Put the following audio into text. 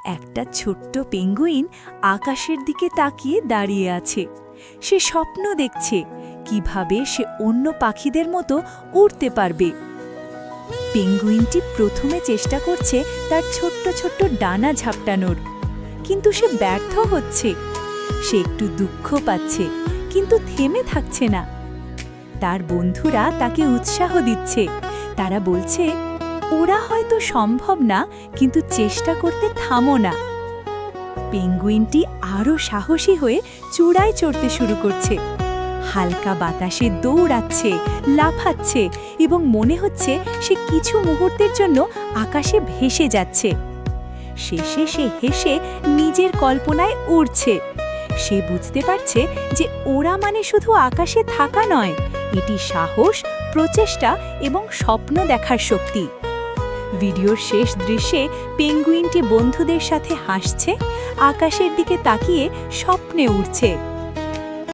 একটা ছোট্ট পেঙ্গুইন আকাশের দিকে তাকিয়ে দাঁড়িয়ে আছে। সে স্বপ্ন দেখছে কিভাবে সে অন্য পাখিদের মতো উড়তে পারবে। পেঙ্গুইনটি প্রথমে চেষ্টা করছে তার ছোট্ট ছোট্ট ডানা ঝাপটানোর, কিন্তু সে ব্যর্থ হচ্ছে। সে একটু দুঃখ পাচ্ছে, কিন্তু থেমে থাকছে না। তার বন্ধুরা তাকে উৎসাহ দিচ্ছে। তারা বলছে, ওরা হয়তো সম্ভব না, কিন্তু চেষ্টা করতে থামো না। পেঙ্গুইনটি আরও সাহসী হয়ে চূড়ায় চড়তে শুরু করছে। হালকা বাতাসে দৌড়াচ্ছে, লাফাচ্ছে এবং মনে হচ্ছে সে কিছু মুহূর্তের জন্য আকাশে ভেসে যাচ্ছে। শেষে সে হেসে নিজের কল্পনায় উড়ছে। সে বুঝতে পারছে যে ওরা মানে শুধু আকাশে থাকা নয়, এটি সাহস, প্রচেষ্টা এবং স্বপ্ন দেখার শক্তি। ভিডিওর শেষ দৃশ্যে পেঙ্গুইনটি বন্ধুদের সাথে হাসছে, আকাশের দিকে তাকিয়ে স্বপ্নে উড়ছে।